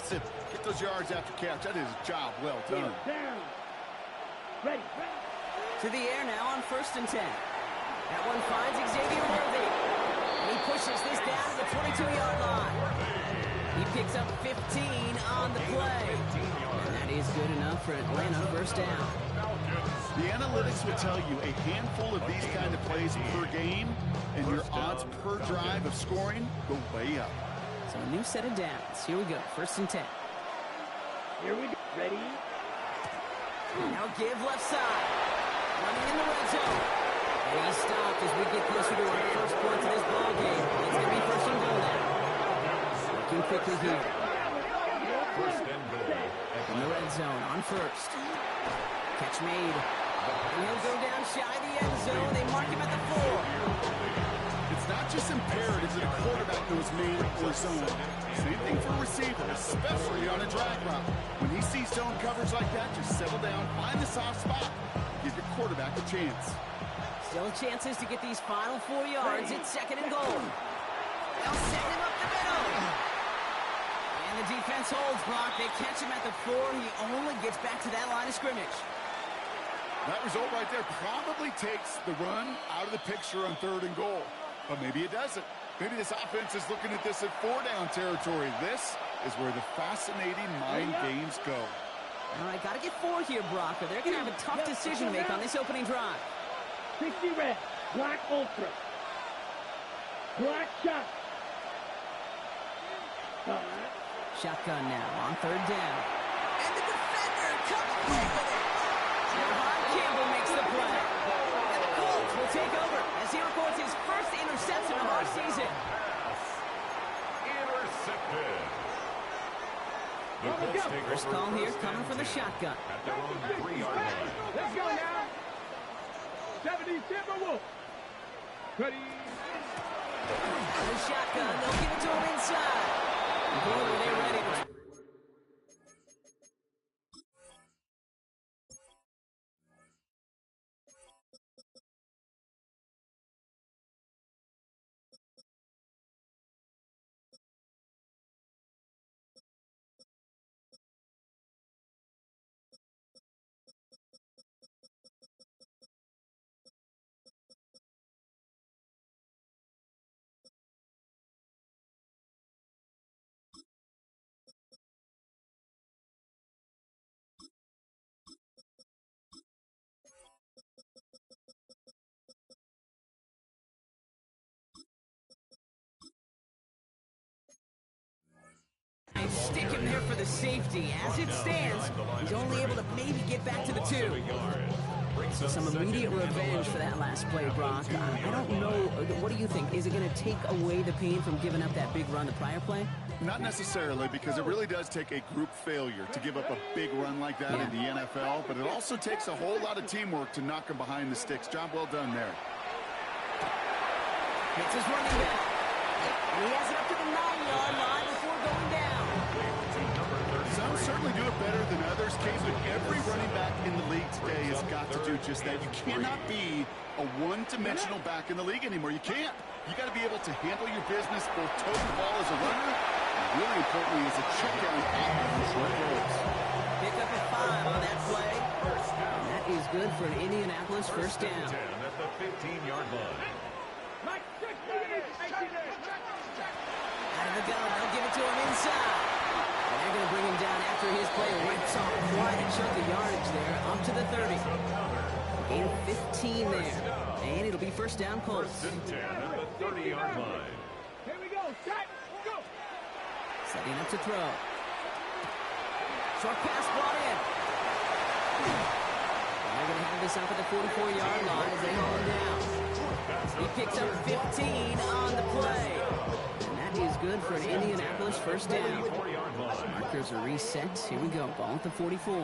impressive. Get those yards after catch. That is a job well done. Down. Ready. To the air now on 1st and 10. That one finds Xavier Worthy. And he pushes this down to the 22-yard line. He picks up 15 on the play. And that is good enough for Atlanta 1st down. The analytics will tell you a handful of these kind of plays per game, and your odds per drive of scoring go way up. So a new set of downs. Here we go. 1st and 10. Here we go. Ready? Now give left side. Running in the red zone. And he stopped as we get closer to our first point of this ball game. It's going to be 1st and goal now. Looking quickly here. 1st and goal. In the red zone on 1st. Catch made. And he'll go down shy of the end zone. They mark him at the 4. It's not just imperative that a quarterback knows man or zone. Same thing for a receiver, especially on a drag route. When he sees zone coverage like that, just settle down, find the soft spot, give your quarterback a chance. Still chances to get these final 4 yards. It's 2nd and goal. They'll send him up the middle. And the defense holds, Brock. They catch him at the 4. He only gets back to that line of scrimmage. That result right there probably takes the run out of the picture on 3rd and goal. But maybe it doesn't. Maybe this offense is looking at this at 4-down territory. This is where the fascinating mind games go. All right, got to get 4 here, Brock, or they're going to have a tough decision to make on this opening drive. 60 red. Black ultra. Black shot. Shotgun now on 3rd down. And the defender comes away with it. Javon Campbell makes the play. And the Colts will take over as he records his first interception of our season. Intercepted. The Colts take First over call here first coming and from the 10 shotgun. at their own 3-yard line. Let's go now. 70 Timberwolves. Ready. The shotgun, they'll give it to him inside. Boy, were they ready to... Stick him there for the safety. As it stands, he's only able to maybe get back to the 2. So some immediate revenge for that last play, Brock. I don't know. What do you think? Is it going to take away the pain from giving up that big run the prior play? Not necessarily, because it really does take a group failure to give up a big run like that in the NFL, but it also takes a whole lot of teamwork to knock him behind the sticks. Job well done there. Hits his running back. And he has it up to the 9-yard line before going down. Some certainly do it better than others, Case, but every running back in the league today has got to do just that. You cannot be a one-dimensional back in the league anymore. You can't. You got to be able to handle your business, both toe the ball as a runner, and really importantly as a check down on short goals. Pick up at 5 on that play. And that is good for an Indianapolis first down. 10 at the 15-yard line. Out of the gun, they'll give it to him inside. And they're going to bring him down after his play rips off quite a chunk of yardage there, up to the 30. Gain of 15 there. And it'll be first down, Colts. 1st and 10 at the 30-yard line. Here we go. Set. Go. Setting up to throw. Short pass brought in. And they're going to have this up at the 44-yard line as they hold him down. He picks up 15 on the play. And that is good for an Indianapolis first down. Markers are reset. Here we go. Ball at the 44.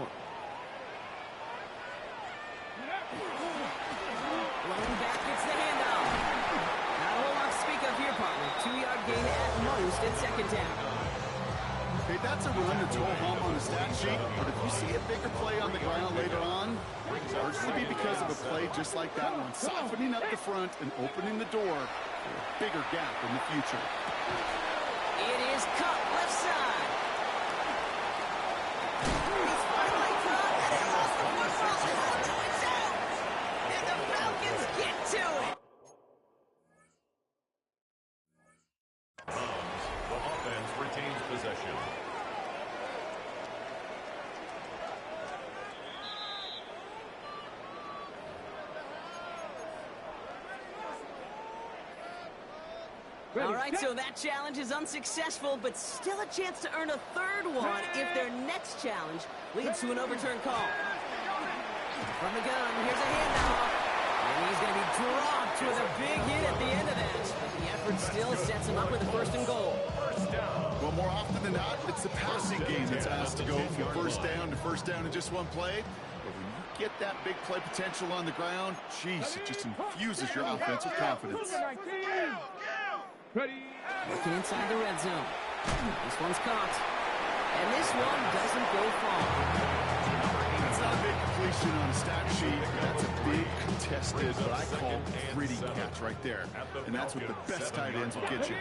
Running back gets the handoff. Not a whole lot to speak of here, partner. 2-yard gain at most at second down. Hey, that's a run that's all home on the stat sheet, but if you see a bigger play on the ground later on, it's largely be because of a play just like that one, softening up the front and opening the door for a bigger gap in the future. It is cut left side. possession. All right, so that challenge is unsuccessful, but still a chance to earn a third one if their next challenge leads to an overturned call. From the gun, here's a handoff. And he's going to be dropped with a big hit at the end of that. But the effort still sets him up with a 1st and goal. Well, more often than not, it's the passing game that's asked to go from first down in just one play. But when you get that big play potential on the ground, geez, it just infuses your offense with confidence. Ready. Looking inside the red zone. This one's caught. And this one doesn't go far. That's not a big completion on a stat sheet. That's a big contested, what I call gritty catch right there. And that's what the best tight ends will get you.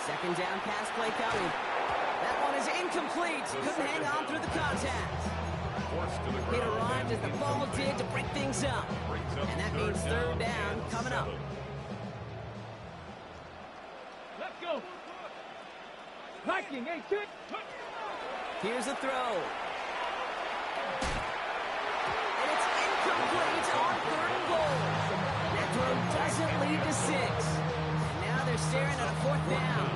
Second down pass play coming. That one is incomplete. Couldn't hang on through the contact. It arrived as the ball did to break things up. And that means 3rd down coming up. Let's go. Viking, 8-6. Here's a throw. And it's incomplete on 3rd and goal. That throw doesn't lead to 6. And now they're staring at a 4th down.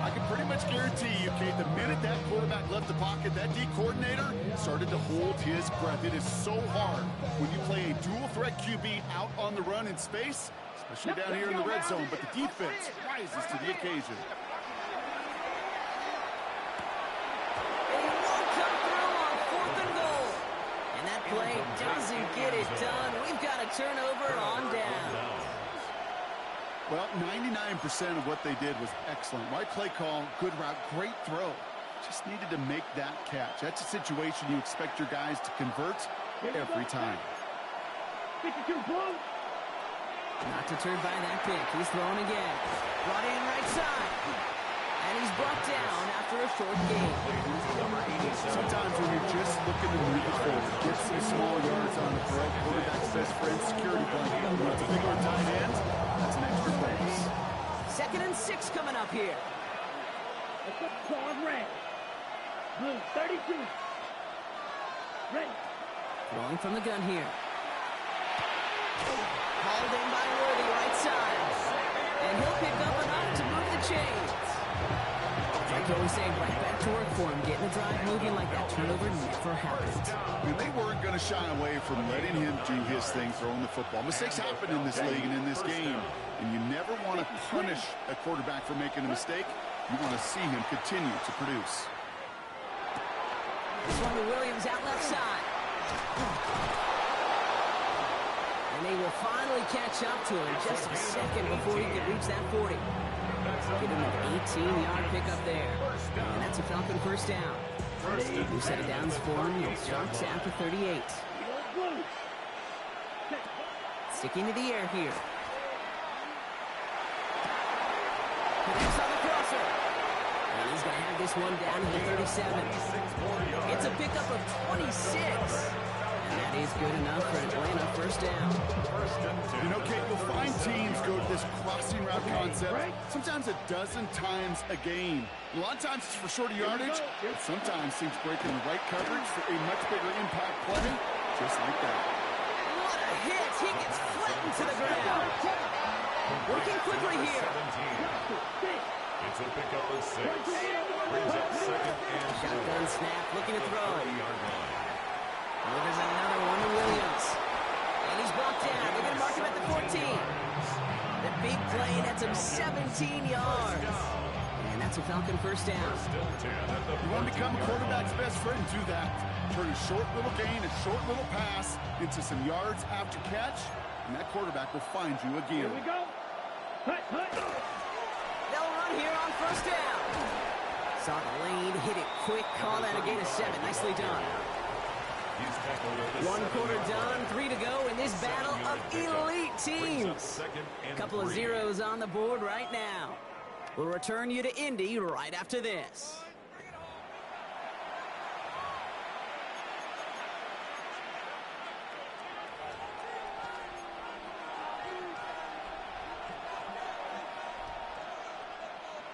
I can pretty much guarantee you, Kate, the minute that quarterback left the pocket, that D coordinator started to hold his breath. It is so hard when you play a dual-threat QB out on the run in space, especially down here in the red zone, but the defense rises to the occasion. They won't come through on 4th and goal. And that play doesn't get it done. We've got a turnover on down. Well, 99% of what they did was excellent. Right play call, good route, great throw. Just needed to make that catch. That's a situation you expect your guys to convert every time. 52 blow. Not deterred by that pick. He's throwing again. Brought in right side. And he's brought down after a short gain. Sometimes when you're just looking to move it forward, get some small yards on the throw, quarterback's best friend, security blanket. When it's a big or tight end, that's an extra bonus. 2nd and 6 coming up here. Claws red. Blue, 32. Ready. Throwing from the gun here. Hauled in by Worthy, right side. And he'll pick up enough to move the chains. Like you always say, right back to work for him. Getting the drive moving like that turnover never happened. And they weren't going to shy away from letting him do his thing, throwing the football. Mistakes happen in this league and in this game. And you never want to punish a quarterback for making a mistake. You want to see him continue to produce. This one to Williams out left side. And they will finally catch up to him just a second before he can reach that 40. Give him an 18-yard pickup there. And that's a Falcon 1st down. New set of downs for him. It starts at the 38. Sticking to the air here. Connects on the crosser. And he's going to have this one down to the 37. It's a pickup of 26. And that is good enough for an Atlanta 1st down. You know, Kate, you'll find teams go to this crossing route concept sometimes a dozen times a game. A lot of times it's for shorter yardage, but sometimes teams breaking the right coverage for a much bigger impact play, just like that. What a hit! He gets flattened to the ground. Working quickly here. It's a pickup of 6. Brings up 2nd and Shotgun snap, looking to throw. 30-yard line. Oh, there's another one to Williams. And he's brought down. They're going to mark him at the 14. The big play, that's him 17 yards. And that's a Falcon 1st down. You want to become a quarterback's best friend, do that. Turn a short little gain, a short little pass into some yards after catch, and that quarterback will find you again. Here we go. Hut, hut. They'll run here on 1st down. Saw the lane, hit it quick, call that a gain of 7. Nicely done. 1 quarter done, 3 to go in this battle of elite teams. A couple of zeros on the board right now. We'll return you to Indy right after this.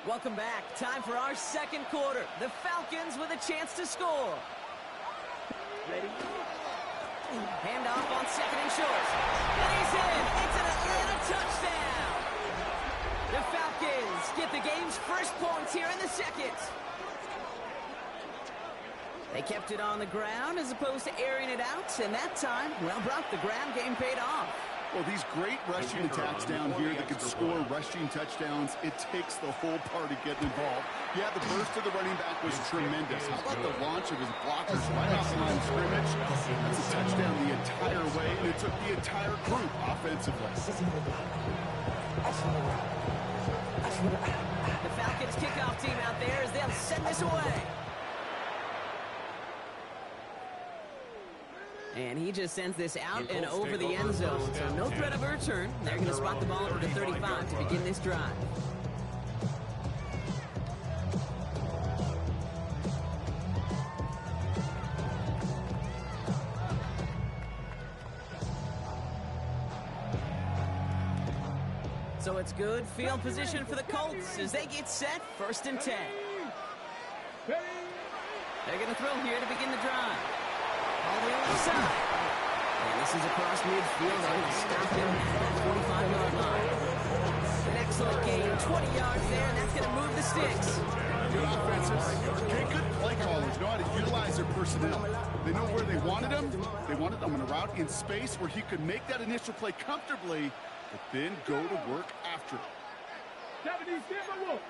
Welcome back. Time for our second quarter. The Falcons with a chance to score. Ready? Handoff on second and short. And he's in. It's an Atlanta touchdown. The Falcons get the game's first points here in the second. They kept it on the ground as opposed to airing it out. And that time, well, Brock, the ground game paid off. Well, these great rushing attacks down here that can score rushing touchdowns, it takes the whole party getting involved. Yeah, the burst of the running back was tremendous. How about the launch of his blockers right off the line of scrimmage? That's a touchdown the entire way, and it took the entire group offensively. The Falcons kickoff team out there as they'll send this away. And he just sends this out and over the end zone. So no threat of a return. They're going to spot the ball over the 35 to begin this drive. So it's good field position for the Colts as they get set, 1st and 10. They're going to throw here to begin the drive. All the other side. And this is across midfield. They're going to stop him at that 45-yard line. An excellent gain, 20 yards there, and that's going to move the sticks. Good offenses. Okay, good play callers know how to utilize their personnel. They know where they wanted him. They wanted him in a route in space where he could make that initial play comfortably, but then go to work after it. 70, 7 Wolf.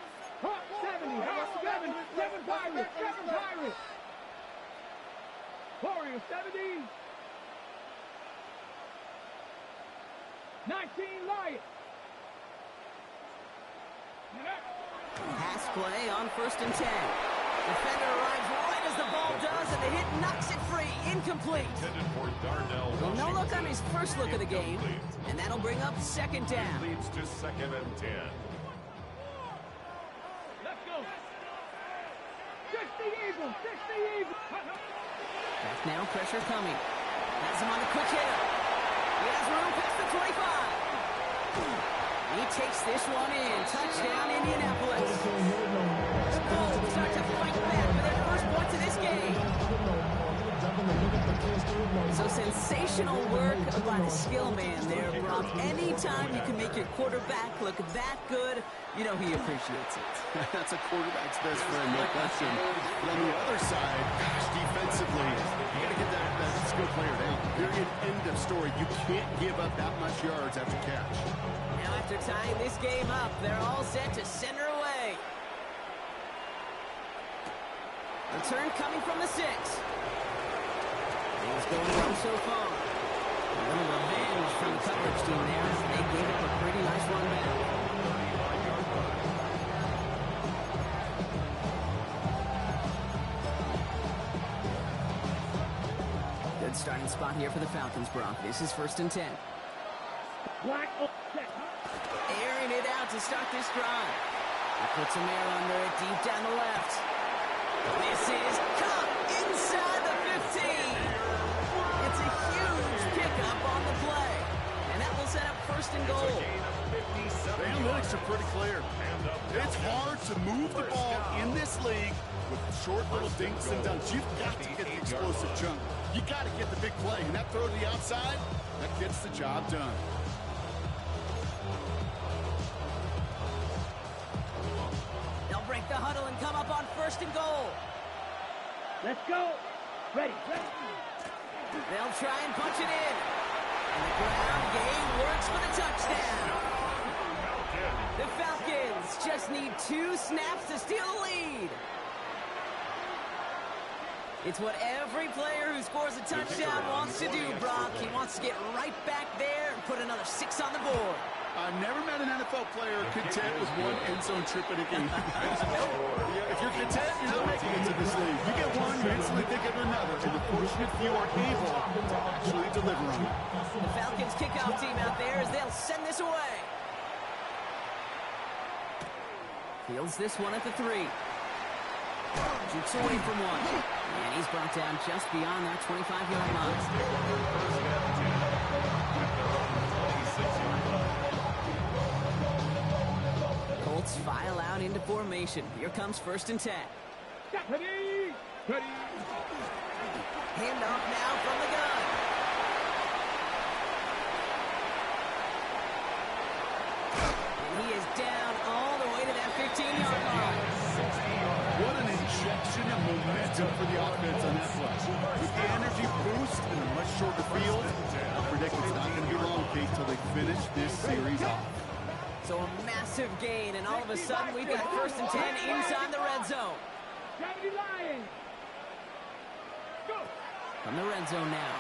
Hot 70, hot 7, 7 Pirates, 7 Pirates. Warrior 70. 19 Lions. Pass play on 1st and 10. Defender arrives right as the ball does, and the hit knocks it free. Incomplete. Well, no look on his first look of the game, and that'll bring up 2nd down. Leads to 2nd and 10. Let's go. 60 Eagles, 60 Eagles. Back now, pressure coming. Has him on the quick hitter. He has room past the 25. He takes this one in. Touchdown, Indianapolis. The Colts start to fight back for their first points of this game. So sensational work by the skill man there, Brock. Anytime you can make your quarterback look that good, you know he appreciates it. That's a quarterback's best friend, no question. But on the other side, gosh, defensively, you got to get that skill player down. Period. End of story. You can't give up that much yards after catch. Now after tying this game up, they're all set to send her away. Return coming from the 6. He's going well so far. A little revenge from the coverage team there. They gave up a pretty nice run back. Good starting spot here for the Falcons, Brock. This is 1st and 10. Black set. Airing it out to start this drive. He puts some air under it deep down the left. This is caught inside the 15. It's a huge pickup on the play. And that will set up 1st and goal. The analytics are pretty clear. It's hard to move the ball in this league with short little dinks and dunks. You've got to get the explosive chunk. You got to get the big play. And that throw to the outside, that gets the job done. They'll break the huddle and come up on 1st and goal. Let's go. Ready, ready. They'll try and punch it in. And the ground game works for the touchdown. The Falcons just need 2 snaps to steal the lead. It's what every player who scores a touchdown wants to do, Brock. He wants to get right back there and put another 6 on the board. I've never met an NFL player content with one end zone trip in a game. If you're content, you're not making it to this league. You get one, you instantly think of another, and the fortunate few are able to actually deliver on it. The Falcons kickoff team out there as they'll send this away. Fields this one at the 3. Shoots away from one. And he's brought down just beyond that 25-yard line. Colts file down into formation. Here comes 1st and 10. Ready. Ready. Handoff now from the gun. And he is down all the way to that 15-yard line. What an injection of momentum for the offense on that play. With the energy boost and a much shorter field, I predict it's not going to be long, Kate, till they finish this series off. So a massive gain, and all of a sudden we've got 1st and 10 inside the red zone. Gravity Lions. Go. From the red zone now.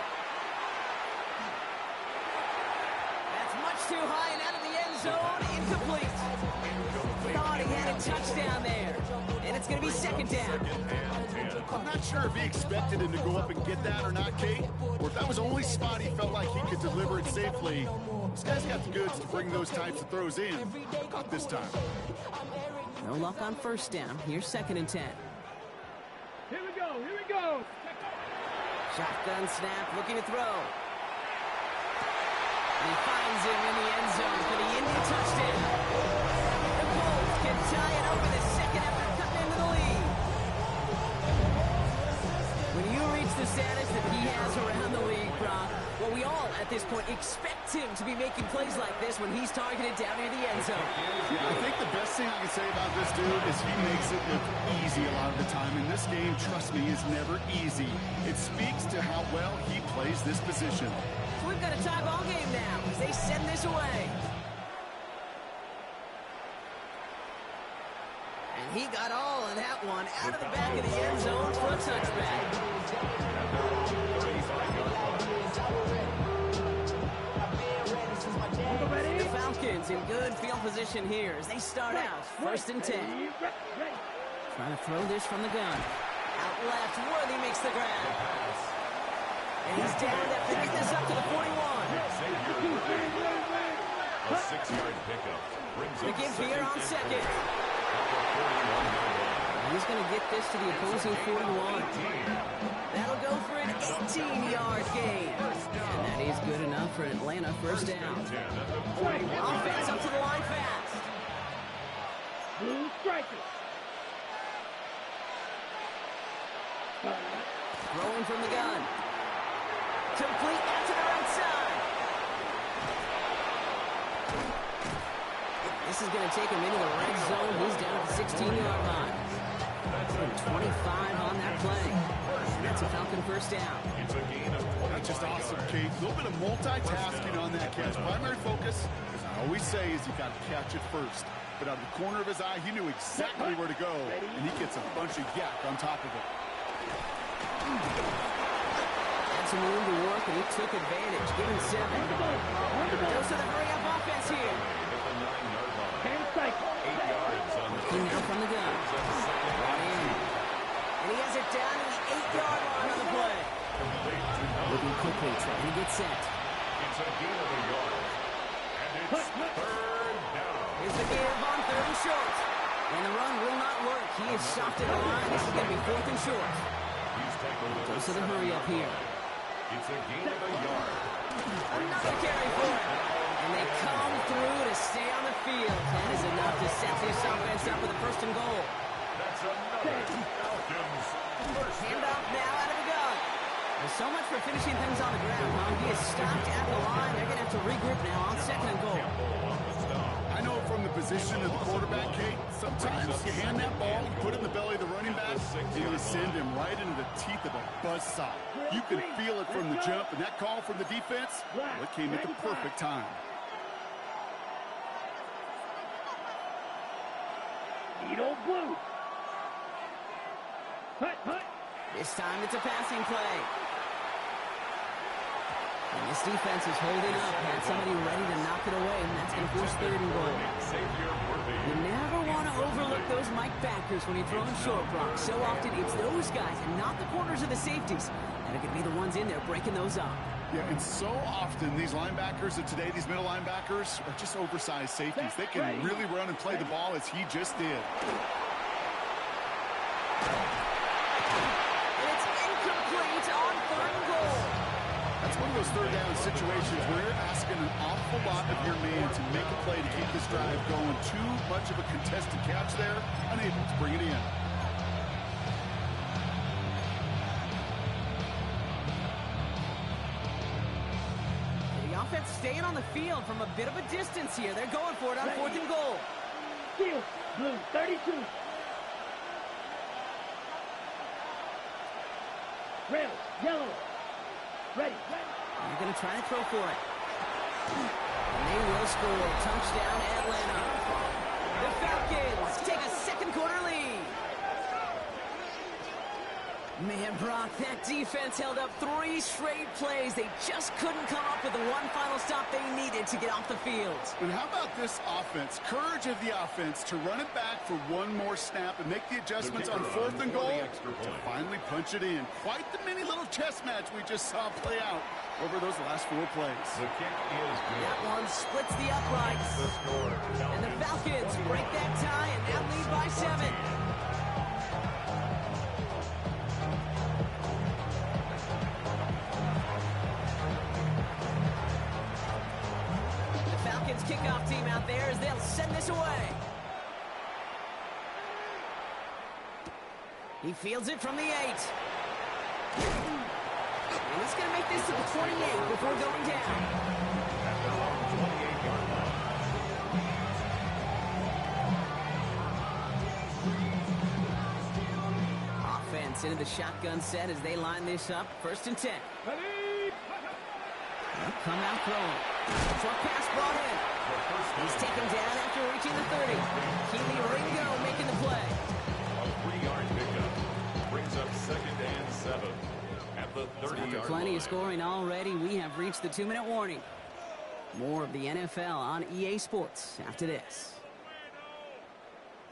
That's much too high and out of the end zone. Incomplete. Thought he had a touchdown there. And it's going to be 2nd down. I'm not sure if he expected him to go up and get that or not, Kate, or if that was the only spot he felt like he could deliver it safely. This guy's got the goods to bring those types of throws in. Not this time. No luck on 1st down. Here's 2nd and 10. Here we go. Here we go. Shotgun snap, looking to throw. And he finds him in the end zone for the Indy touchdown. The Colts can tie it over the 2nd after cutting into the lead. When you reach the status that he has around the league, Brock, well, we all, at this point, expect him to be making plays like this when he's targeted down near the end zone. Yeah, I think the best thing I can say about this dude is he makes it look easy a lot of the time. And this game, trust me, is never easy. It speaks to how well he plays this position. So we've got a tie ball game now as they send this away. And he got all of that one out of the back of the end zone for a touchback. The Falcons in good field position here as they start out 1st and 10. Trying to throw this from the gun. Out left, Worthy makes the grab. And he's down after getting this up to the 41. A 6-yard pickup. The give here on 2nd. He's going to get this to the opposing 41. That'll go for an 18-yard gain. And that is good enough for Atlanta 1st down. Offense up to the line fast. Blue strikers. Throwing from the gun. Complete out to the right side. This is going to take him into the red zone. He's down at the 16-yard line. 25 on that play. That's a Falcon 1st down. That's just awesome, Kate. A little bit of multitasking on that catch. Primary focus, as I always say, is you got to catch it first. But out of the corner of his eye, he knew exactly where to go, and he gets a bunch of yak on top of it. Had some room to work, and he took advantage. Give him 7. Those are the hurry-up offense here. Hand cycle. 8 yards on the Looking now from the gun. Brought in. And he has it down to the 8-yard line on the play. Looking quickly, trying to get set. It's a gain of a yard. And it's 3rd down. Here's the give on 3rd and short. And the run will not work. He is stopped at the line. This is going to be 4th and short. He's tackled. Goes to the hurry up here. It's a gain of a yard. Another carry for him. And they come through to stay on the field. That is enough to set this offense up with a 1st and goal. That's another Falcons. Handoff now out of the gun. There's so much for finishing things on the ground, huh? He is stopped at the line. They're going to have to regroup now on 2nd and goal. I know from the position of the quarterback, Kate, sometimes you hand that ball, you put it in the belly of the running back, and you send him right into the teeth of a buzzsaw. You can feel it from the jump, and that call from the defense, well, it came at the perfect time. Edo blue. Hut, hut. This time it's a passing play. And this defense is holding up. Had somebody ready to knock it away, and that's going to force 3rd and goal. You never want to overlook those Mike backers when you're throwing short, Brock. So often it's those guys and not the corners or the safeties that are going to be the ones in there breaking those up. Yeah, and so often these linebackers of today, these middle linebackers, are just oversized safeties. They can really run and play the ball as he just did. And it's incomplete on 3rd and goal. That's one of those third down situations where you're asking an awful lot of your man to make a play to keep this drive going. Too much of a contested catch there, unable to bring it in. The offense staying on the field from a bit of a distance here. They're going for it on 4th and goal. Field, blue, 32. Red, yellow. Ready. They're going to try and throw for it. And they will score. Touchdown, Atlanta. The Falcons take a second quarter lead. Man, Brock, that defense held up 3 straight plays. They just couldn't come up with the one final stop they needed to get off the field. And how about this offense? Courage of the offense to run it back for one more snap and make the adjustments on 4th and goal to finally punch it in. Quite the mini little chess match we just saw play out over those last 4 plays. The kick is good. That one splits the uprights. The score, And the Falcons break that tie and now lead by 7. Kickoff team out there as they'll send this away. He fields it from the 8. And he's going to make this to the 28 before going down. At their own 28-yard line. Offense into the shotgun set as they line this up. 1st and 10. Ready. Come out throwing. Short pass brought in. He's taken down after reaching the 30. Keely Ringo making the play. A 3-yard pickup brings up 2nd and 7 at the 30-yard line. After plenty of scoring already, we have reached the 2-minute warning. More of the NFL on EA Sports after this.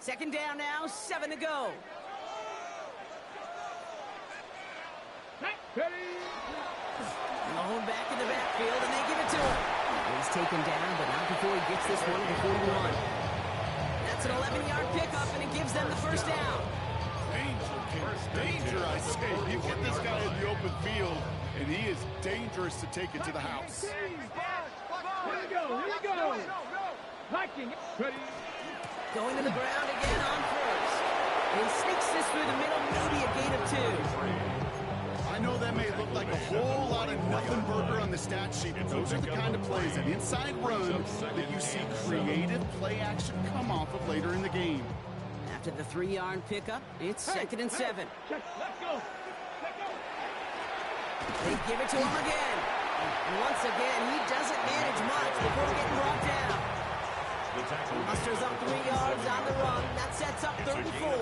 2nd down now, 7 to go. Ready. Lone back in the backfield, and they give it to him. He's taken down, but not before he gets this one to the 41. That's an 11-yard pickup, and it gives them the 1st down. Danger, I say. You get this guy in the open field, and he is dangerous to take it to the house. Here we go. Here we go. Viking. Ready. Going to the ground again on 1st. He sneaks this through the middle, maybe a gain of 2. I know that may look like a whole lot of nothing burger on the stat sheet, but those are the kind of plays, an inside run, that you see creative play action come off of later in the game. After the 3-yard pickup, it's 2nd and 7. Check. Let's go. They give it to him again. And once again, he doesn't manage much before getting brought down. Musters up 3 yards on the run. That sets up 3rd and 4.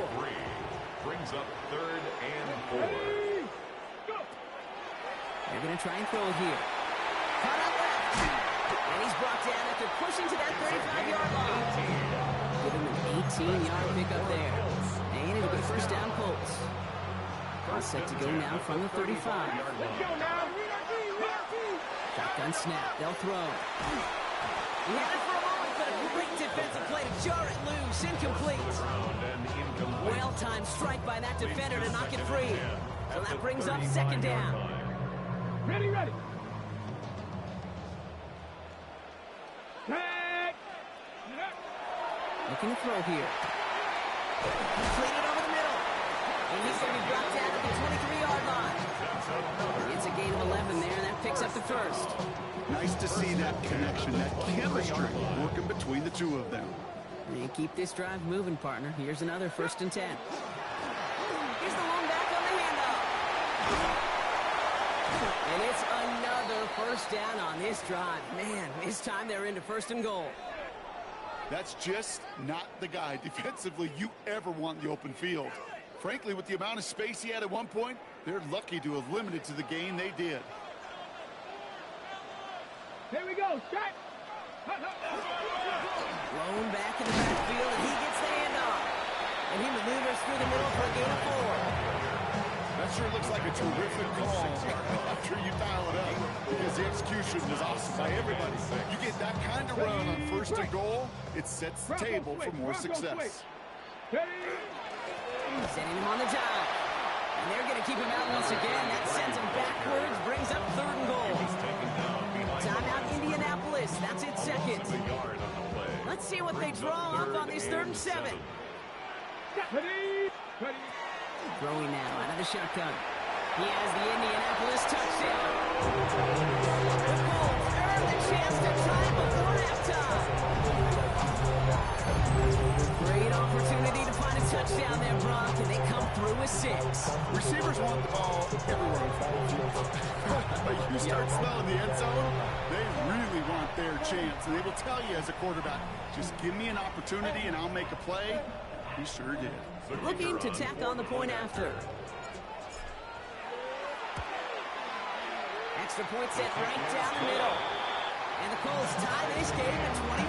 Brings up 3rd and 4. They're going to try and throw it here. Cut out left. And he's brought down after pushing to that 35-yard line. Give him an 18-yard pickup there. And it'll be 1st down Colts. Ball set to go now from the 35. Let's go now. Shotgun snap. They'll throw. He had it for a moment, but a great defensive play to jar it loose. Incomplete. Well-timed strike by that defender to knock it free. So that brings up 2nd down. Ready. Back. Looking to throw here. Completed over the middle. And he's going to be brought down at the 23-yard line. It's a gain of 11 there, and that picks up the 1st. Nice to see that connection, that chemistry working between the two of them. And keep this drive moving, partner. Here's another 1st and 10. Here's the one back on the handoff. And it's another 1st down on this drive. Man, this time they're into 1st and goal. That's just not the guy defensively you ever want in the open field. Frankly, with the amount of space he had at one point, they're lucky to have limited to the gain they did. Here we go. Shot. Blown back in the backfield, and he gets the handoff. And he maneuvers through the middle for a gain of 4. That sure looks like a terrific call after you dial it up, because the execution was awesome by everybody. You get that kind of run on 1st and goal, it sets the table for more success. Ready. Setting him on the dive. And they're going to keep him out once again. That sends him backwards, brings up 3rd and goal. Timeout Indianapolis. That's it, 2nd. Let's see what they draw up on this 3rd and 7. Throwing now out of the shotgun. He has the Indianapolis touchdown. The Colts earn the chance to tie before halftime. Great opportunity to find a touchdown there, Brock, and they come through with 6. Receivers want the ball everywhere. But you start smelling the end zone, they really want their chance. And they will tell you as a quarterback, just give me an opportunity and I'll make a play. He sure did. Looking to tack on the point after. Extra point set right down the middle. And the Colts tie this game at 21.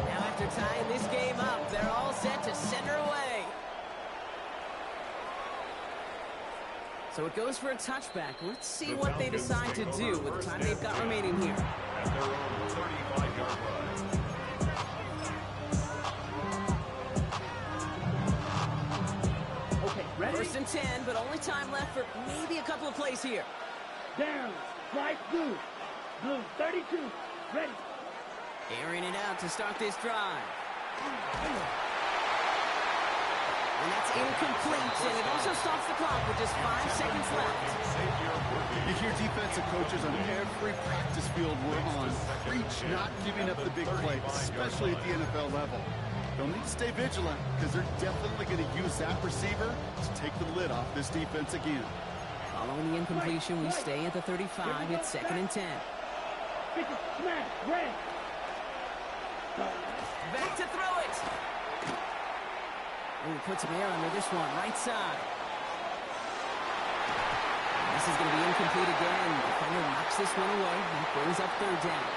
Now after tying this game up, they're all set to center away. So it goes for a touchback. Let's see what they decide to do with the time they've got remaining here. At their own 35-yard line. Ready? 1st and 10, but only time left for maybe a couple of plays here. Down. Right blue. Blue 32. Ready. Airing it out to start this drive. And that's incomplete, and it also stops the clock with just 5 seconds left. You hear defensive coaches on every practice field we're on preach not giving up the big play, especially at the NFL level. They'll need to stay vigilant because they're definitely going to use that receiver to take the lid off this defense again. Following the incompletion, we stay at the 35. It's 2nd and 10. Smash. Ready. Back to throw it. And he puts some air under this one, right side. This is going to be incomplete again. The defender knocks this one away and brings up 3rd down.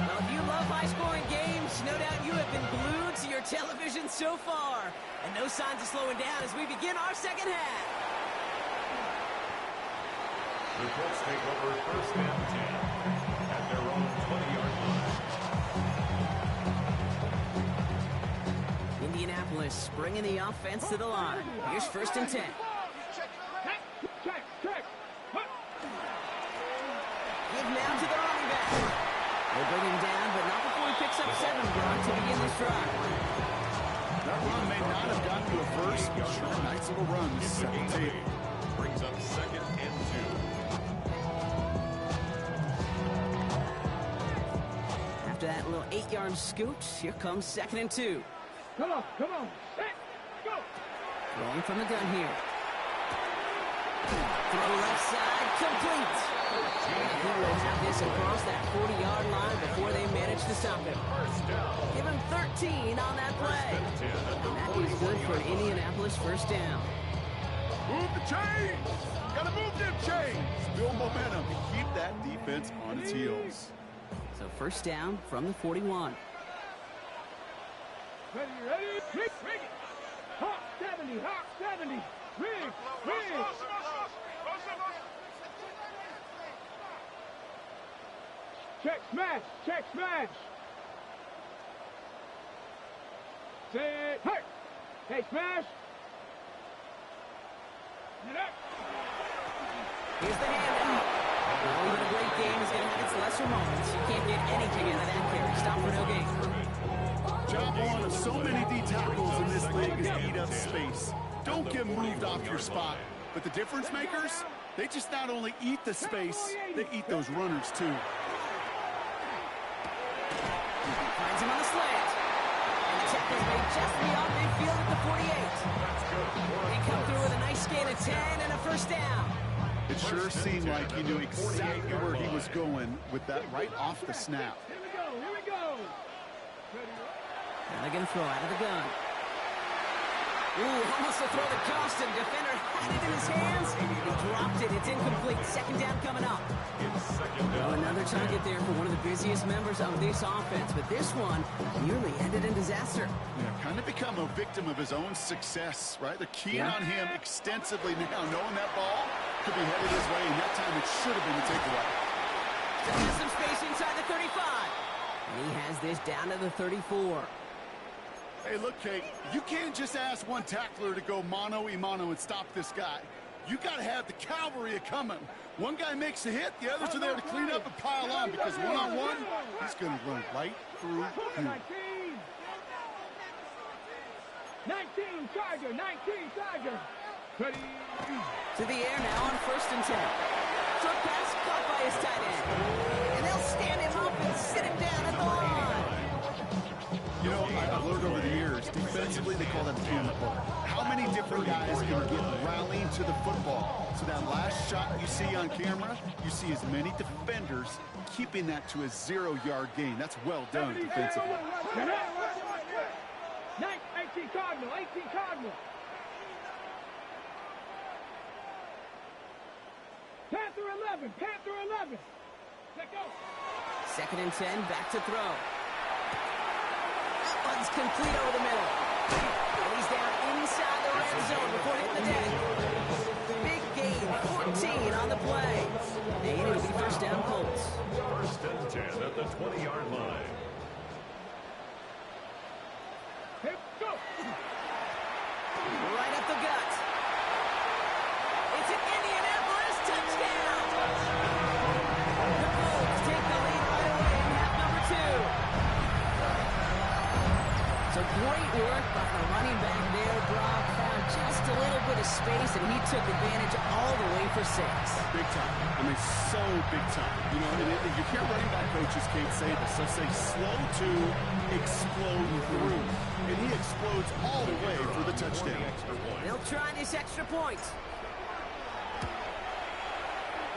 Well, if you love high-scoring games, no doubt you have been glued to your television so far. And no signs of slowing down as we begin our 2nd half. The Colts take over 1st and 10 at their own 20-yard line. Indianapolis bringing the offense to the line. Here's 1st and 10. Check. Give now to the running back. They'll bring him down, but not before he picks up 7, Brock, to begin this drive. That run may not have gotten to a first, but sure, nice little run to set the table. Brings up 2nd and 2. After that little 8-yard scoot, here comes 2nd and 2. Come on. Set. Go. Rolling from the gun here. Throw left side, complete. He will have this across that 40-yard line before they manage to stop him. Give him 13 on that play. And that is good for an Indianapolis 1st down. Move the chains! Gotta move them chains! Build momentum and keep that defense on its heels. So 1st down from the 41. Ready. Rig it. Hawk 70. Rig. Check smash. Say, hey, smash. Get up. Here's the handoff. Well, even a great game is going to have its lesser moments. You can't get anything out of that carry. Stop for no gain. Job one of so many D tackles in this league is eat up space. Don't get moved off your spot. But the difference makers, they just not only eat the space, they eat those runners too. Finds him on the slant. And the tackle's made just beyond midfield at the 48. They come through with a nice gain of 10 and a 1st down. It sure seemed like he knew exactly where he was going with that right off the snap. Here we go. Now they're going to throw out of the gun. Ooh, almost a throw that cost him. Defender had it in his hands. He dropped it. It's incomplete. Second down coming up. Well, another target there for one of the busiest members of this offense. But this one nearly ended in disaster. Yeah, kind of become a victim of his own success, right? They're keying on him extensively now, knowing that ball could be headed his way, and that time it should have been a takeaway. Still has some space inside the 35. And he has this down to the 34. Hey, look, Kate, you can't just ask one tackler to go mano-a-mano and stop this guy. You got to have the cavalry coming. One guy makes a hit, the others are there to clean up and pile on, because one-on-one, he's going to run right through you. 19 Charger, 19 Charger. To the air now on 1st and 10. Short pass caught by his tight end. And they'll stand him up and sit him down at the line. You know, I've learned over the years, defensively they call that a camera ball. How many different guys can get rallying to the football? So that last shot you see on camera, you see as many defenders keeping that to a 0-yard gain. That's well done defensively. 18 Cardinal, 18 Cardinal. Panther 11, Panther 11. Let go. 2nd and 10, back to throw. That one's complete over the middle. And he's down inside the red zone before hitting the deck. Big gain, 14 on the play. And it'll be 1st down Colts. 1st and 10 at the 20-yard line. Here, go. Right up the gut. It's an Indianapolis touchdown. The Colts take the lead right away in half number 2. So great work by the running back there. Brock found just a little bit of space, and he took advantage all the way for 6. Big time. I mean, so big time. You know, and you hear running back coaches can't say this. They'll say slow to explode through. And he explodes all the way for the touchdown. They'll try this extra point.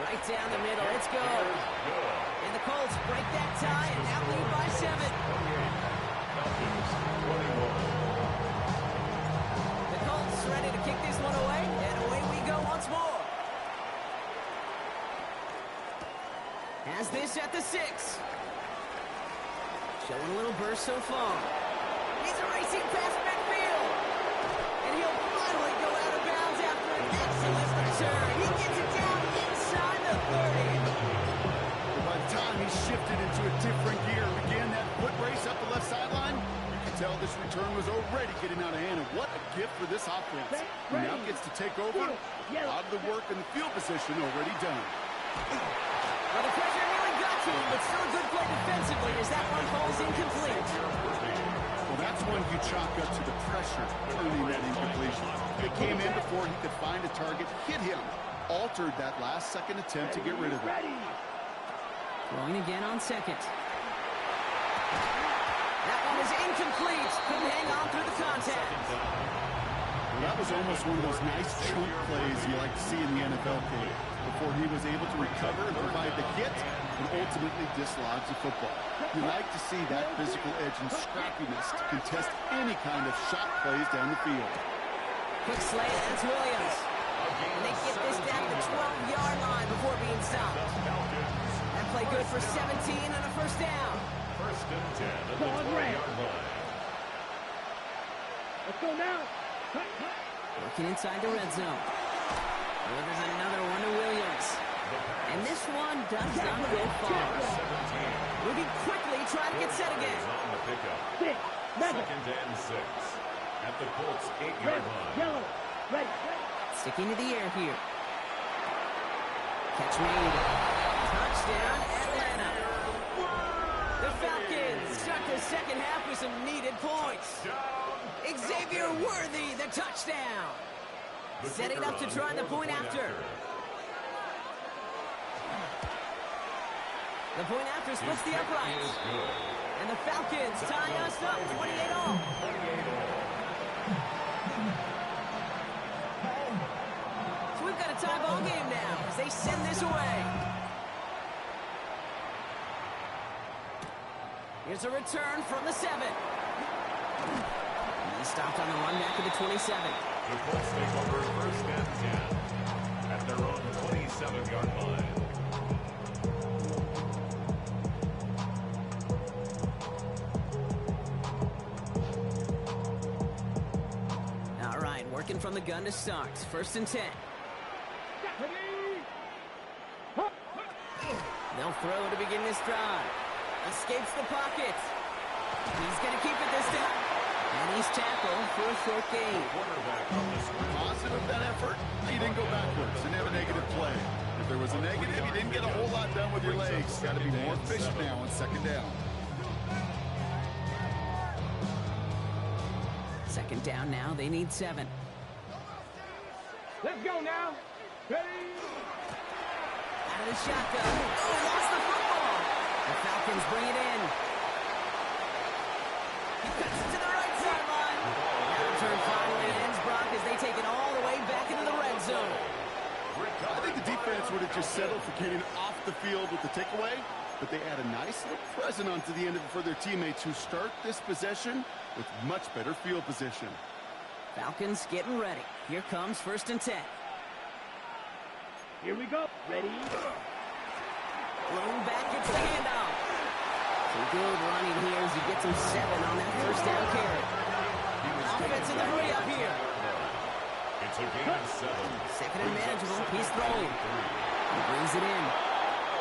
Right down the middle. It's good. And the Colts break that tie and now lead by 7. The Colts ready to kick this one away, and away we go once more. Has this at the 6. Showing a little burst so far. He's racing past midfield. And he'll finally go out of bounds after an excellent return. He gets it down inside the 30. But by the time he shifted into a different gear, began that foot race up the left sideline, you can tell this return was already getting out of hand. And what a gift for this offense. He now gets to take over. A lot of the work in the field position already done. Well, the pressure nearly got to him, but still a good play defensively as that one falls incomplete. Well, that's when you chalk up to the pressure earning that incompletion. It came in before he could find a target, hit him, altered that last-second attempt to get rid of it. Throwing again on 2nd. That one is incomplete. Couldn't hang on through the contact. Well, that was almost one of those nice chunk plays you like to see in the NFL game, before he was able to recover and provide the hit and ultimately dislodge the football. You like to see that physical edge and scrappiness to contest any kind of shot plays down the field. Quick slate, that's Williams. And they get this down to the 12-yard line before being stopped. That play good for 17 and a 1st down. 1st and 10 at the 20-yard line. Let's go now. Working inside the red zone. Delivers another one to Williams. And this one does not go far. Moving quickly, trying to get set again. On the pickup. 6, 7. 2nd and 6 at the Colts 8-yard line. Yellow, red. Sticking to the air here. Catch made. Touchdown, Atlanta. The Falcons start the second half with some needed points. Xavier Worthy, the touchdown. Setting up to try the point after. The point after splits the uprights. And the Falcons tie us up 28-all. So we've got a tie ball game now as they send this away. Here's a return from the 7. He stopped on the run back at the 27. The Colts take over first and 10 at their own 27-yard line. All right, working from the gun to start. First and 10. They'll throw to begin this drive. Escapes the pocket. He's going to keep it this time. And he's tackled for a short gain. Positive that effort. You didn't go backwards. Didn't have a negative play. If there was a negative, you didn't get a whole lot done with your legs. Got to be more efficient now on second down. Second down now. They need 7. Let's go now. Ready? Out of the shotgun. Oh, he lost the football. The Falcons bring it in. He cuts it to the right sideline. Now the return finally ends, Brock, as they take it all the way back into the red zone. I think the defense would have just settled for getting off the field with the takeaway, but they add a nice little present onto the end of it for their teammates who start this possession with much better field position. Falcons getting ready. Here comes first and 10. Here we go. Ready? Blown back gets the handoff. So good running here as he gets him 7 on that first down carry. Offense in the hurry up here. It's a gain of 7. Second and manageable. He's throwing. He brings it in.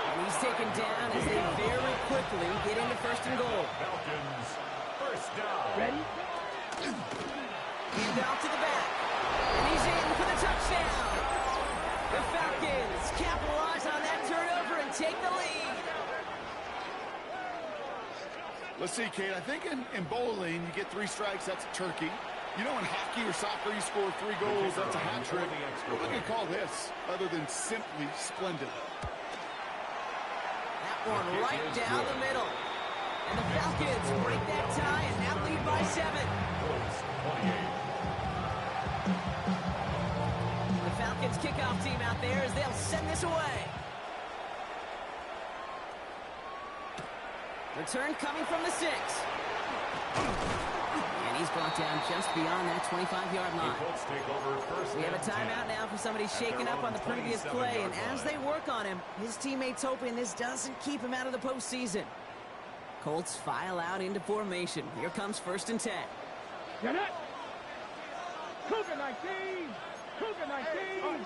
And he's taken down as they very quickly get into first and goal. Falcons, first down. Ready? Hand out to the back. And he's in for the touchdown. The Falcons capitalize on that turnover and take the lead. Let's see, Kate. I think in bowling, you get 3 strikes, that's a turkey. You know, in hockey or soccer, you score 3 goals, that's a hat trick. What would you call this other than simply splendid? That one right down the middle. And the Falcons break that tie and now lead by 7. Colts, 28. The Falcons kickoff team out there as they'll send this away. Return coming from the 6. And he's brought down just beyond that 25-yard The line. Colts take over first We have a and 10. timeout now for somebody shaking up on the previous play, and as they work on him, his teammates hoping this doesn't keep him out of the postseason. Colts file out into formation. Here comes first and 10. Get it. Cougar 19. Cougar 19.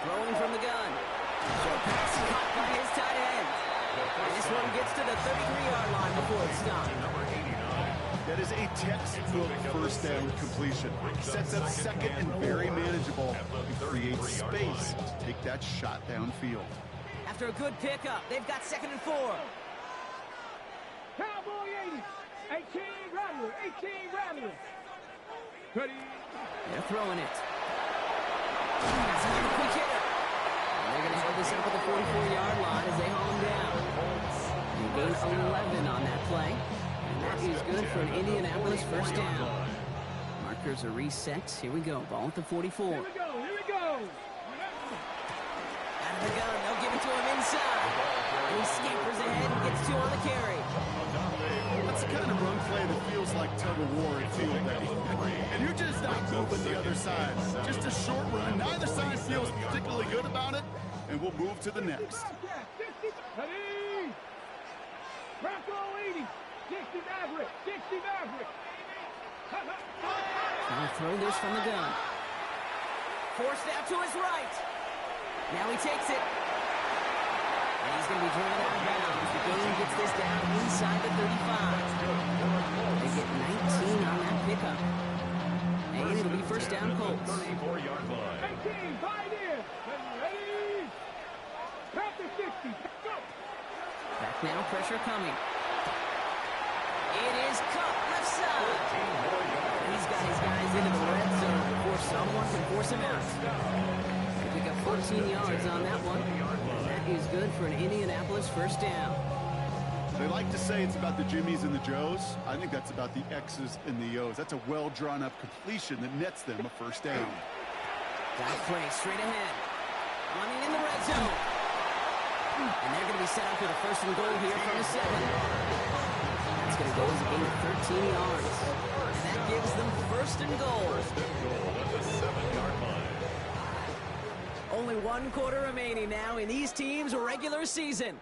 Throwing from the gun. Short pass caught by his tight end. And this one gets to the 33-yard line before it's stopped. Number 89. That is a textbook first down completion. Sets up second and very manageable. And creates space to take that shot downfield. After a good pickup, they've got second and 4. Cowboy 80. 18 Rattler. 18 Rattler. Ready? They're throwing it. That's another quick hitter. And they're going to hold this up at the 44-yard line as they haul him down. They gain 11 on that play. And that is good for an Indianapolis first down. Markers are reset. Here we go. Ball at the 44. Here we go. Here we go. Out of the gun. They'll give it to him inside. And he scampers ahead and gets 2 on the carry. That's the kind of run play that feels like tug-of-war at field day. And you're just not moving the other side. Just a short run. Neither side feels particularly good about it. And we'll move to the next. Ready? Bronco 80. 60 Maverick. 60 Maverick. Trying to throw this from the gun. Forced out to his right. Now he takes it. And he's going to be driven out of bounds. The game gets this down inside the 35. They get 19 on that pickup. And it'll be first down Colts. 34-yard line. 18, fight in. Ready? Count to 60. Go. Back now, pressure coming. It is cut left side. And he's got his guys into the red zone before someone can force him out. They pick up 14 yards on that one. And that is good for an Indianapolis first down. They like to say it's about the Jimmies and the Joes. I think that's about the X's and the O's. That's a well-drawn-up completion that nets them a first down. Got a play straight ahead. Running in the red zone. And they're going to be set up with a first and goal here from the 7. That's going to go as a gain of 13 yards. And that gives them first and goal. First and goal at the 7-yard line. Only one quarter remaining now in these teams' regular season.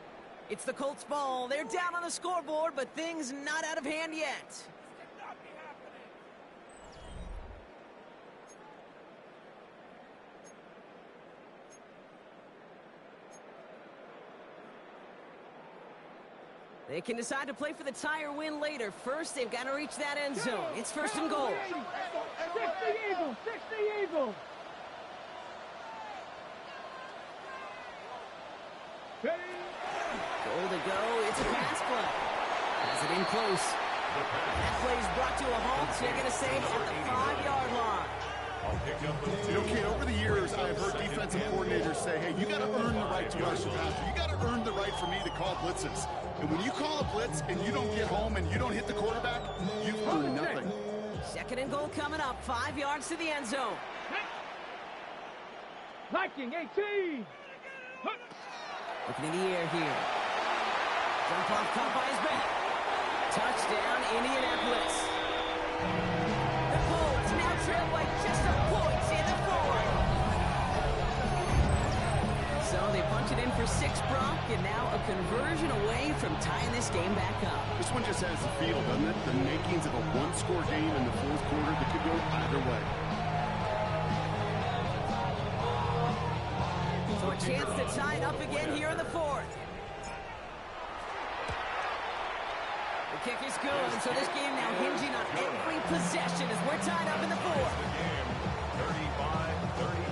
It's the Colts' ball. They're down on the scoreboard, but things not out of hand yet. They can decide to play for the tire win later. First, they've got to reach that end zone. It's first and goal. 60 Eagles! 60 Eagles! Goal to go. It's a pass play. Has it in close. That play is brought to a halt. So they're going to save at the 5-yard line. I'll pick up the 2. You know, Kid, over the years, I've heard defensive coordinators say, hey, you got to earn the right to rush the passer. You got to earn the right for me to call blitzes. And when you call a blitz and you don't get home and you don't hit the quarterback, you've earned nothing. Second and goal coming up. 5 yards to the end zone. Viking 18! Looking in the air here. Jump off caught by his back. Touchdown, Indianapolis. The Colts now trail by just a point in the fourth. So they punch it in for 6, Brock, and now a conversion away from tying this game back up. This one just has the feel, doesn't it? The makings of a one-score game in the fourth quarter that could go either way. So a chance to tie it up again here in the fourth. The kick is good, so this game now hinging on every possession as we're tied up in the fourth. The game, 35-35.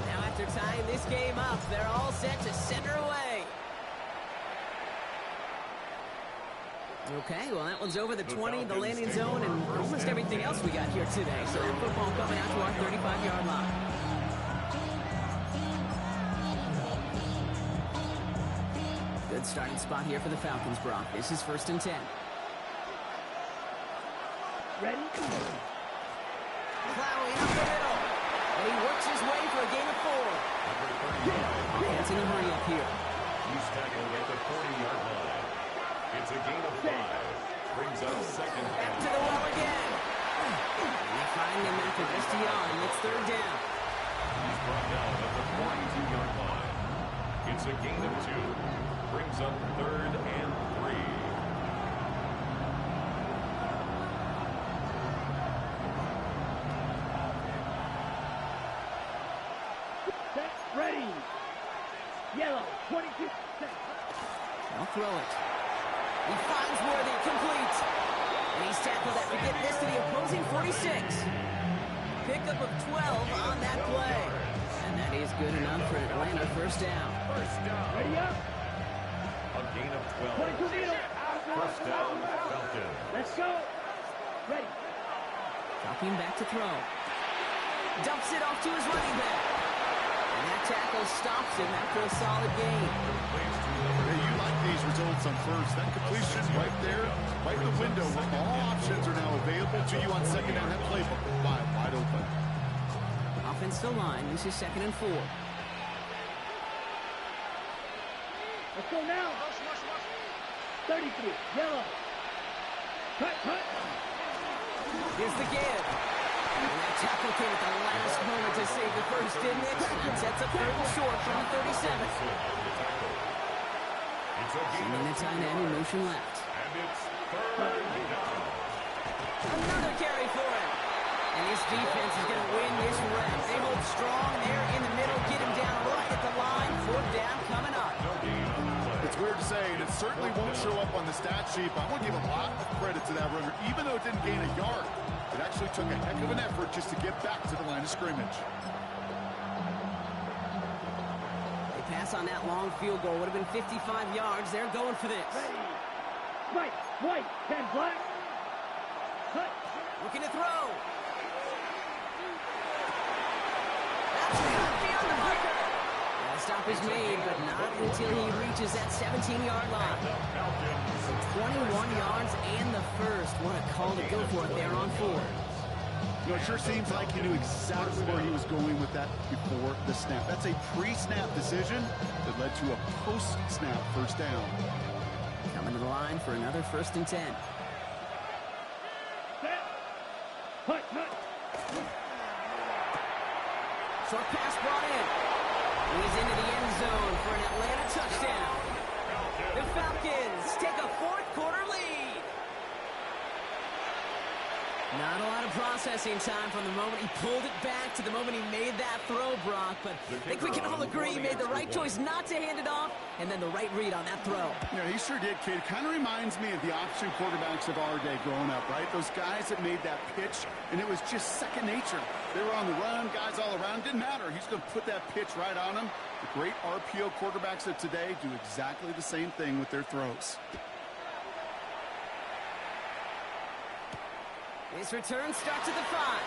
Now after tying this game up, they're all set to send her away. Okay, well, that one's over the 20, the landing zone, and almost everything else we got here today. So that football coming out to our 35-yard line. Good starting spot here for the Falcons, Brock. This is first and 10. Ready? Plowing up the middle. And he works his way for a gain of 4. Offense in a hurry up here. He's tackled at the 40-yard line. It's a gain of 5. Brings up second Back and to the well again. And they find him after just a yard. It's third down. he's brought down at the 42-yard line. It's a gain of 2. Brings up third and 3. Set, ready. Yellow, 22. Set. I'll throw it. He finds Worthy, complete. And he's tackled after getting this to the opposing 46. Pickup of 12 on that play. And that is good enough for Atlanta. First down. First down. Ready up. A gain of 12. 22 needle. First down, Falcons. Let's go. Ready. Dropping back to throw. Dumps it off to his running back. And that tackle stops him after a solid gain. Hey, you like these results on first. That completion right there, right in the window where all options are now available to you on second down. That playbook wide open. Offensive line. This is second and 4. Let's go now. 33. Yellow. Cut, cut. Here's the give. And that tackle came at the last moment to save the first, didn't it? It sets up third and short from the 37. And then the tight end in motion left. And it's third down. Another carry for him. And this defense is going to win this rep. They hold strong there in the middle, get him down right at the line. Fourth down coming up. No gain on the play. It's weird to say, and it certainly won't show up on the stat sheet, but I want to give a lot of credit to that runner. Even though it didn't gain a yard, it actually took a heck of an effort just to get back to the line of scrimmage. They pass on that long field goal. Would have been 55 yards. They're going for this. Ready. Right, white, 10 black. Cut. Looking to throw. That's cut beyond the marker. And a stop is made, but not until he reaches that 17-yard line. So 21 yards and the first. What a call to go for it there on 4. You know, it sure seems like he knew exactly where he was going with that before the snap. That's a pre-snap decision that led to a post-snap first down. Coming to the line for another 1st and 10. Short pass brought in. He's into the end zone for an Atlanta touchdown. The Falcons take a 4th quarter lead. Not a lot of processing time from the moment he pulled it back to the moment he made that throw, Brock. But I think we can all agree he made the right choice not to hand it off, and then the right read on that throw. Yeah, he sure did, kid. Kind of reminds me of the option quarterbacks of our day growing up, right? Those guys that made that pitch, and it was just second nature. They were on the run, guys all around. Didn't matter. He's going to put that pitch right on him. The great RPO quarterbacks of today do exactly the same thing with their throws. His return starts at the 5.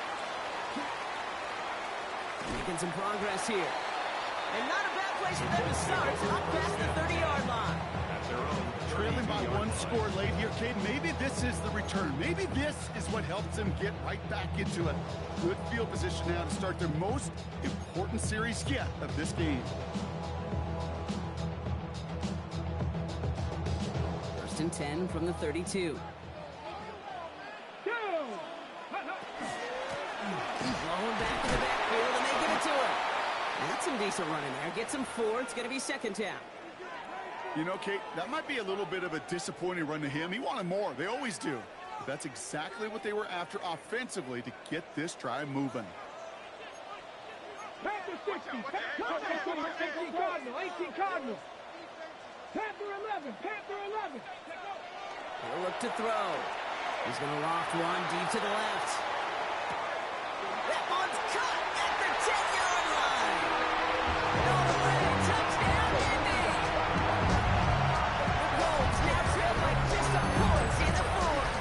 Making some progress here. And not a bad place for them to start. Up past the 30-yard line. At their own Trailing by 1 score late here, kid. Maybe this is the return. Maybe this is what helps them get right back into a good field position now to start their most important series yet of this game. 1st and 10 from the 32. Blowing back to the backfield, and they give it to him. That's some decent running there. Gets him 4. It's going to be 2nd down. You know, Kate, that might be a little bit of a disappointing run to him. He wanted more. They always do. But that's exactly what they were after offensively to get this drive moving. Panther 60. 18 Cardinal. 18 Cardinal. Panther 11. Panther 11. He'll look to throw. He's going to loft one deep to the left. That one's caught at the 10-yard line. No way. Touchdown, Indy. The Wolves now trail by just a point in the 4th.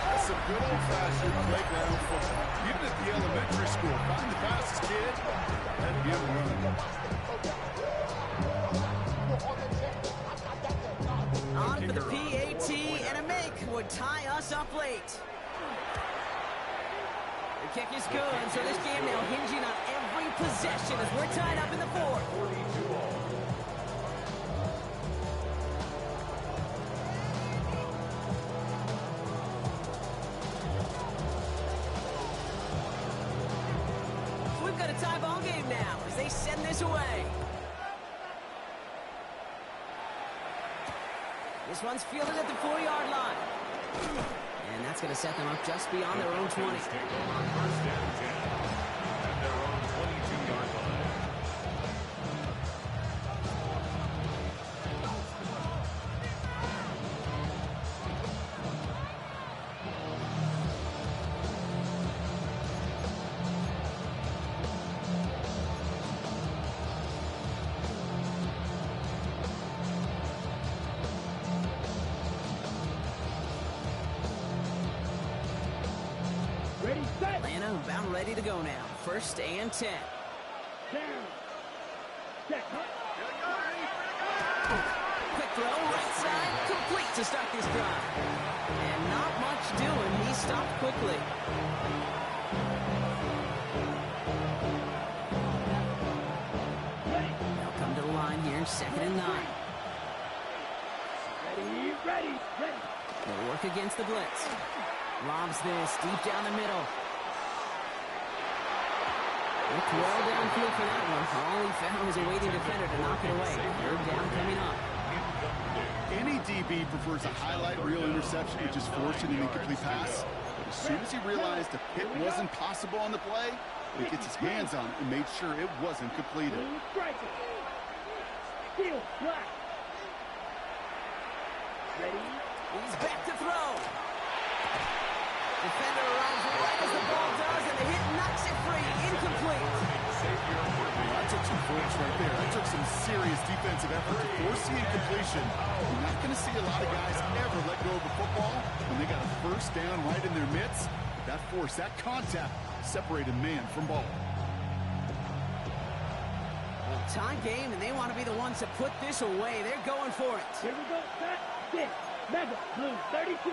That's some good old-fashioned playground football. Even at the elementary school, find the fastest kid and get a run. On for the PAT, and a make would tie us up late. The kick is good, so this game now hinging on every possession as we're tied up in the 4th. We've got a tie ball game now as they send this away. This one's fielded at the 4-yard line. And that's going to set them up just beyond their own 20. Take over on 1st and 10 at their own 22-yard line. Atlanta about ready to go now. 1st and 10. Quick throw, right side, complete to start this drive. And not much doing. He stopped quickly. They'll come to the line here, 2nd and 9. Ready. They'll work against the blitz. Lobs this deep down the middle. Looked well downfield for that one. All he found was a waiting defender to knock it away. 3rd down coming up. Any DB prefers a highlight reel interception and just forcing an incomplete pass. But as soon as he realized the hit wasn't possible on the play, he gets his hands on it and made sure it wasn't completed. Steal, black. Ready? He's back to throw. Defender arrives right as the ball does, and the hit knocks it free. Incomplete. That took some force right there. That took some serious defensive effort to force the incompletion. You're not going to see a lot of guys ever let go of the football when they got a 1st down right in their midst. That force, that contact, separated man from ball. Well, tie game, and they want to be the ones to put this away. They're going for it. Here we go. Set, 6. Mega, blue, 32.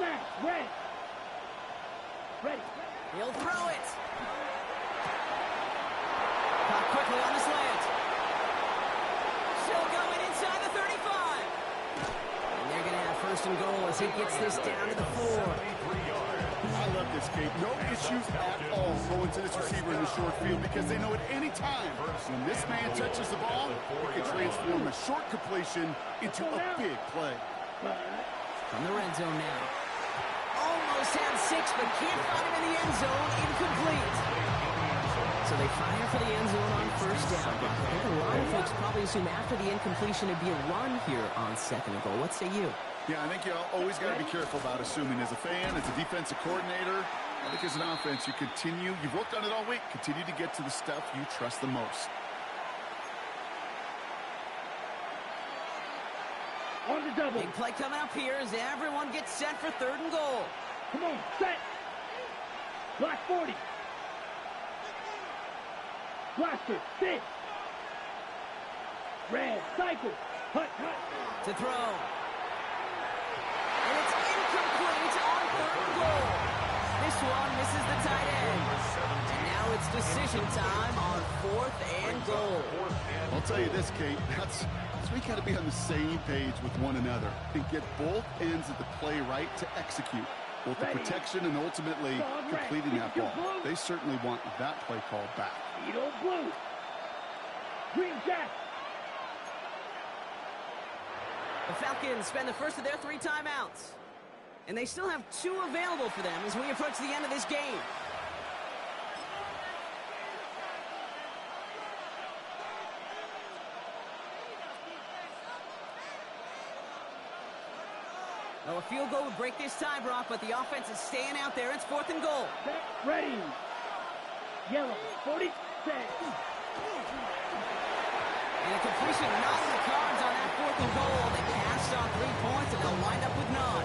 Snap. Ready. Ready. He'll throw it. Caught quickly on the slant. Still going inside the 35. And they're going to have first and goal as he gets this down to the 4. I love this, Kate. No issues at all going to this receiver in the short field because they know at any time when this man touches the ball, it can transform a short completion into a big play. From the red zone now. Almost had 6, but can't find him in the end zone. Incomplete. So they fire for the end zone on first down. I think a lot of folks probably assume after the incompletion it'd be a run here on second and goal. What say you? Yeah, I think you always got to be careful about assuming as a fan, as a defensive coordinator. I think as an offense, you've worked on it all week, continue to get to the stuff you trust the most. On the double. Big play coming up here as everyone gets set for third and goal. Come on, set. Block 40. Blaster, sit. Red, cycle. Hut, hut. To throw. And it's incomplete on third and goal. This one misses the tight end. And now it's decision time on fourth and goal. I'll tell you this, Kate, that's we got to be on the same page with one another and get both ends of the play right to execute. Both the protection and ultimately completing that ball. They certainly want that play called back. Edo blue. Green jack. The Falcons spend the first of their 3 timeouts. And they still have 2 available for them as we approach the end of this game. Well, a field goal would break this tie, Brock, but the offense is staying out there. It's fourth and goal. Set, ready. Yellow, 40, set. And a completion not in the cards on that fourth and goal. They passed on 3 points, and they'll wind up with none.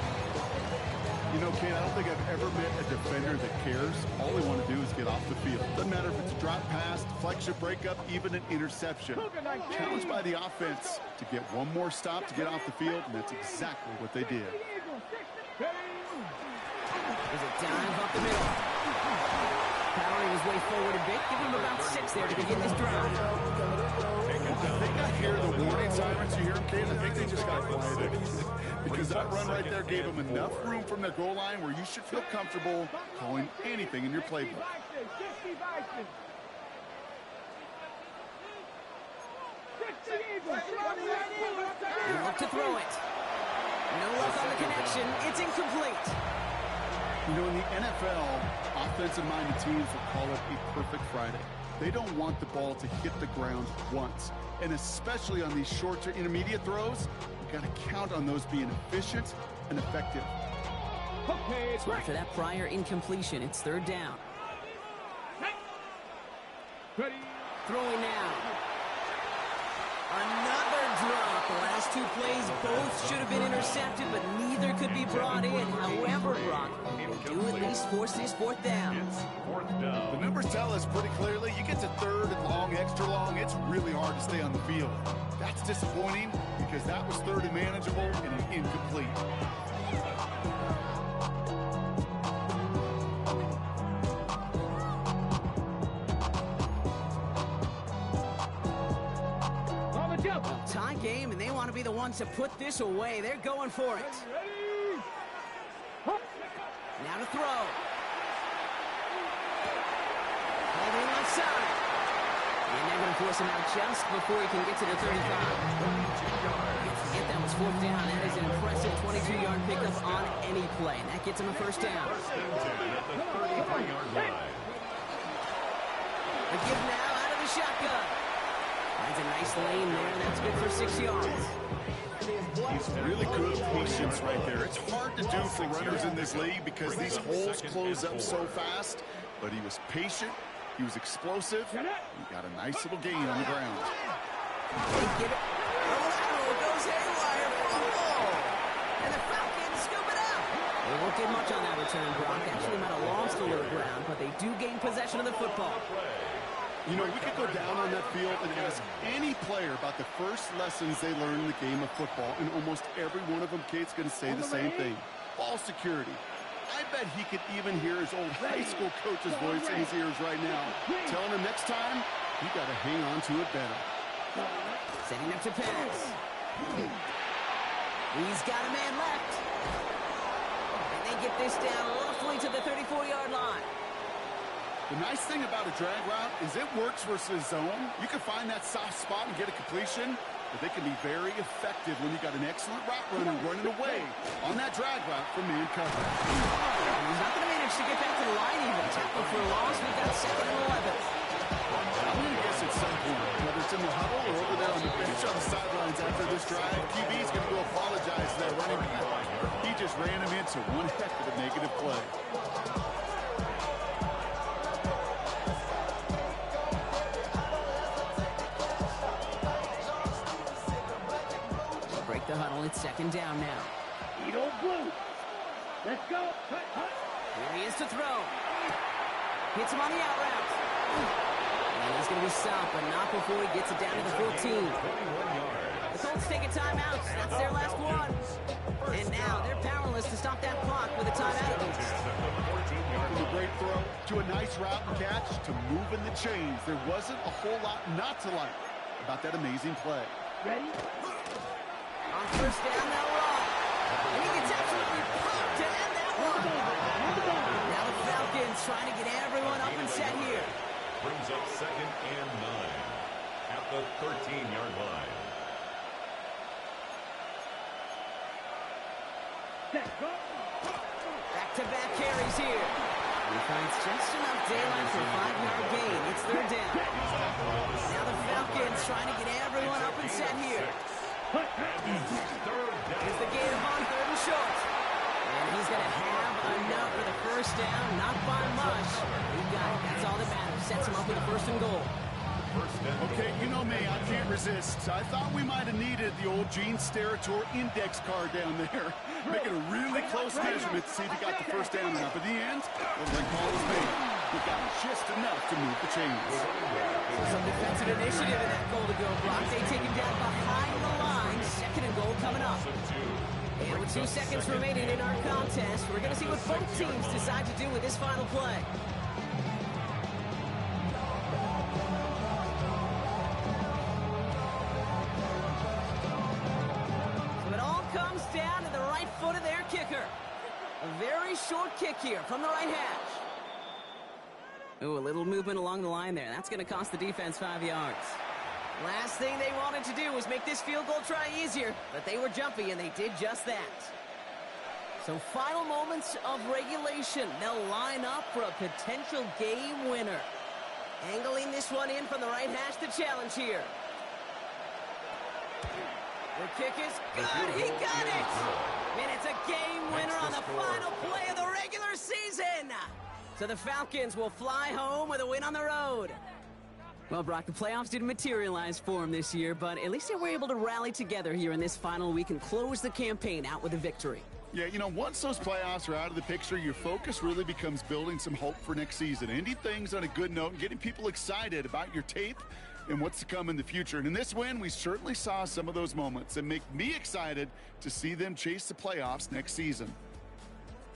You know, Kate, I don't think I've ever met a defender that cares. All they want to do is get off the field. Doesn't matter if it's a drop pass, deflection, breakup, even an interception. Challenged by the offense to get one more stop to get off the field, and that's exactly what they did. There's a dive up the middle. Powering his way forward a bit. Give him about 6 there to begin this drive. I think I hear the warning sirens. You hear them, Kate? I think they just got quieted. Because that run right there gave them enough room from their goal line where you should feel comfortable calling anything in your playbook. They look to throw it. No luck on the connection. It's incomplete. You know, in the NFL, offensive-minded teams will call it a perfect Friday. They don't want the ball to hit the ground once. And especially on these short to intermediate throws, you got to count on those being efficient and effective. Okay, So after that prior incompletion, it's third down. ready. Throwing now. Another drop. The last 2 plays both should have been intercepted, but neither could be brought in. However, Brock, they do at least force this fourth down. It's fourth down. The numbers tell us pretty clearly, you get to third and long, extra long, it's really hard to stay on the field. That's disappointing because that was third and manageable and an incomplete. Well, tie game, and they want to be the ones to put this away. They're going for it. Now to throw. Called in left side. And they're going to force him out just before he can get to the 35. Don't forget that was fourth down. That is an impressive 22-yard pickup on any play. And that gets him a first down. First and 10 at the 33-yard line. The give now out of the shotgun. Finds a nice lane there. That's good for 6 yards. He's really good patience right there. It's hard to do for runners in this league because these holes close up so fast. But he was patient. He was explosive. He got a nice little gain on the ground. They get it. The lateral goes haywire. Fumble. And the Falcons scoop it out. They won't get much on that return, Brock. Actually might have lost a little ground, but they do gain possession of the football. You know, we could go down on that field and ask any player about the first lessons they learned in the game of football, and almost every one of them, Kate's going to say the same thing. ball security. I bet he could even hear his old high school coach's voice in his ears right now, telling him next time, you got to hang on to it better. Setting up to pass. He's got a man left. And they get this down roughly to the 34-yard line. The nice thing about a drag route is it works versus zone. You can find that soft spot and get a completion, but they can be very effective when you got an excellent route runner running away on that drag route from man coverage. He's not going to manage to get back to the line even. Tackle for a loss. We've got 2nd and 11. I'm going to guess at some point, whether it's in the huddle or over there on the bench on the sidelines after this drive, QB's going to go apologize to that running back. He just ran him into one heck of a negative play. Break the huddle. It's 2nd down now. You don't blue. Let's go. Here he is to throw. Hits him on the out route. And he's going to be stopped, but not before he gets it down to the 14. The Colts take a timeout. That's their last one. And now they're powerless to stop that clock with a timeout at least. From a great throw to a nice route and catch to moving the chains. There wasn't a whole lot not to like about that amazing play. Ready? On 1st down, they'll run. And he gets absolutely popped to end that one. Now the Falcons trying to get everyone up and set here. Brings up 2nd and 9 at the 13-yard line. Back-to-back carries here. He finds just enough daylight for a 5-yard gain. It's 3rd down. Now the Falcons trying to get everyone up and set here. Here's the gain on 3rd and short. And he's going to have enough for the 1st down. Not by much. He got it. That's all that matters. Sets him up with a 1st and goal. Okay, you know me, I can't resist. I thought we might have needed the old Gene Steratore index card down there. Making a really close measurement to see if he got the 1st down or not. But in the end, looks like call was made. He got just enough to move the chains. Some defensive initiative in that goal to go block. They take him down behind the line. 2nd and goal coming up. And with 2 seconds remaining in our contest, we're going to see what both teams decide to do with this final play. So it all comes down to the right foot of their kicker. A very short kick here from the right hash. Ooh, a little movement along the line there. That's going to cost the defense 5 yards. Last thing they wanted to do was make this field goal try easier, but they were jumpy, and they did just that. So final moments of regulation. They'll line up for a potential game winner. Angling this one in from the right hash to challenge here. The kick is good. He got it. And it's a game winner on the final play of the regular season. So the Falcons will fly home with a win on the road. Well, Brock, the playoffs didn't materialize for them this year, but at least they were able to rally together here in this final week and close the campaign out with a victory. Yeah, you know, once those playoffs are out of the picture, your focus really becomes building some hope for next season. Ending things on a good note and getting people excited about your tape and what's to come in the future. And in this win, we certainly saw some of those moments and make me excited to see them chase the playoffs next season.